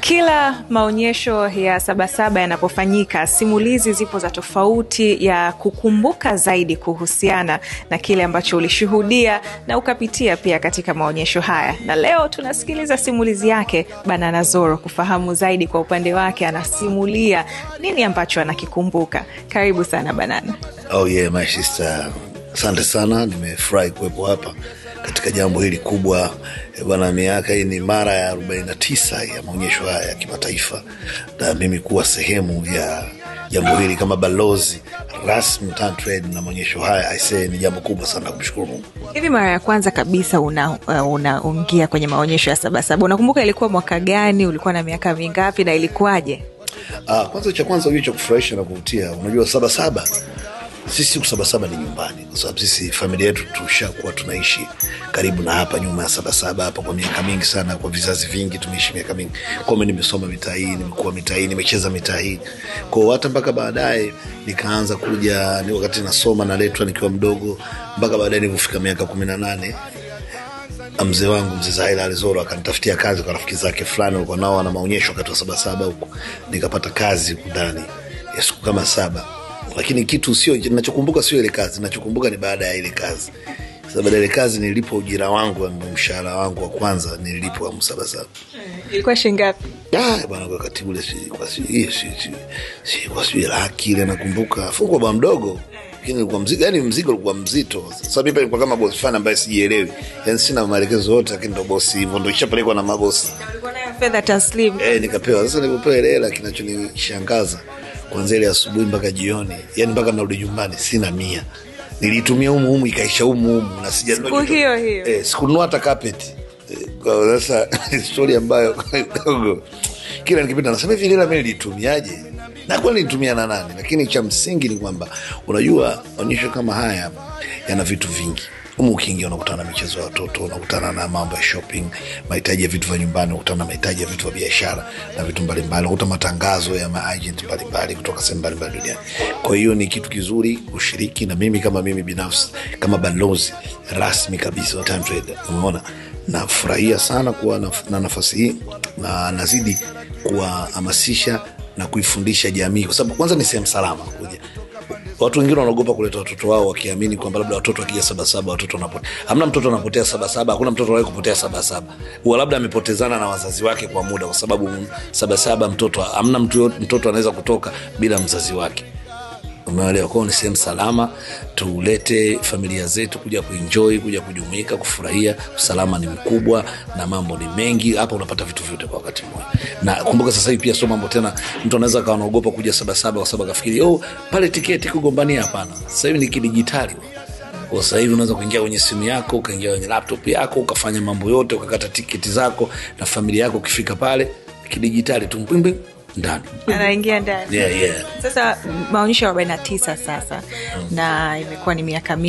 Kila maonyesho ya Sabasaba yanapofanyika, simulizi zipo za tofauti ya kukumbuka zaidi kuhusiana na kile ambacho ulishuhudia na ukapitia pia katika maonyesho haya. Na leo tunasikiliza simulizi yake Banana Zoro, kufahamu zaidi kwa upande wake anasimulia nini ambacho anakikumbuka. Karibu sana Banana. Oh yeah, my sister. Asante sana, nimefurahi kuwepo hapa katika jambo hili kubwa. Bwana, miaka hii ni mara ya 49 ya maonyesho haya ya kimataifa, na mimi kuwa sehemu ya jambo hili kama balozi rasmi Tantrade na maonyesho haya, I say ni jambo kubwa sana, kumshukuru Mungu. Hivi mara ya kwanza kabisa unaingia kwenye maonyesho ya Sabasaba, unakumbuka ilikuwa mwaka gani? Ulikuwa na miaka mingapi na ilikuwaje? Kwanza hicho kufurahisha na kuvutia. Unajua Sabasaba, sisi Sabasaba ni nyumbani, kwa sababu sisi familia yetu tushakuwa tunaishi karibu na hapa nyuma ya Sabasaba hapa kwa miaka mingi sana, kwa vizazi vingi tumeishi miaka mingi. Kwa mimi nimesoma mitaa hii, nimekuwa mitaa hii, nimecheza mitaa hii. Kwa hata mpaka baadaye nikaanza kuja, ni wakati nasoma naletwa nikiwa mdogo, mpaka baadaye nilipofika miaka 18 mzee wangu mzee Zaila Zoro akanitafutia kazi kwa rafiki zake fulani walikuwa nao na maonyesho wakati wa Sabasaba huko. Nikapata kazi ndani ya siku kama 7. Lakini kitu sio ninachokumbuka, sio ile kazi. Ninachokumbuka ni baada ya ile kazi. Sababu baada ya ile kazi nilipo ujira wangu, mshahara wangu wa kwanza nilipo wa Sabasaba. Ilikuwa shilingi ngapi? Bwana, kwa wakati ule si laki ile nakumbuka. Fuko baba mdogo. Lakini kwa mzigo, yani mzigo ulikuwa mzito. Sasa mimi nilikuwa kama boss fan ambaye sijielewi. Yani sina maelekezo yote, lakini ndo boss hivyo ndo ishapelekwa na mabosi. Ulikuwa nayo fedha taslim? Nikapewa. Sasa nilipopewa ile hela, kinachonishangaza kuanzia ile asubuhi mpaka jioni, yani mpaka narudi nyumbani sina 100. Nilitumia humu ikaisha humu na sijanunua hiyo. Sikununua hata carpet. Kwa sasa story ambayo kila nikipita nasema hivi hela mimi nilitumiaje? Na kwa nilitumia na nani? Lakini cha msingi ni kwamba unajua onyesho kama haya yana vitu vingi. Ukiingia unakutana na michezo ya watoto, unakutana na mambo ya shopping, mahitaji ya vitu vya nyumbani, unakutana na mahitaji ya vitu vya biashara na vitu mbalimbali, unakutana matangazo ya maagent mbalimbali kutoka sehemu mbalimbali duniani. Kwa hiyo ni kitu kizuri kushiriki, na mimi kama mimi binafsi kama balozi rasmi kabisa wa Tantrade, umeona, nafurahia sana kuwa na nafasi hii, na nazidi kuwahamasisha na kuifundisha jamii, kwa sababu kwanza ni sehemu salama kuja. Watu wengine wanaogopa kuleta watoto wao wakiamini kwamba labda watoto wakija Sabasaba watoto wanapotea. Hamna mtoto anapotea Sabasaba, hakuna mtoto anaye kupotea Sabasaba. Huwa labda amepotezana na wazazi wake kwa muda, kwa sababu Sabasaba hamna mtoto anaweza kutoka bila mzazi wake. Umeelewa? Kwa ni sehemu salama, tulete familia zetu kuja kuenjoy, kuja kujumuika, kufurahia. Usalama ni mkubwa na mambo ni mengi. Hapa unapata vitu vyote kwa wakati mmoja. Na kumbuka sasa hivi pia sio mambo tena mtu anaweza kawa anaogopa kuja Sabasaba kwa sababu kafikiri pale tiketi kugombania. Hapana. Sasa hivi ni kidijitali. Kwa sasa hivi unaweza kuingia kwenye simu yako, ukaingia kwenye laptop yako, ukafanya mambo yote, ukakata tiketi zako na familia yako, ukifika pale kidijitali tu ndani. Anaingia ndani. Yeah. Sasa maonyesho ya 49 sasa na imekuwa ni miaka mingi.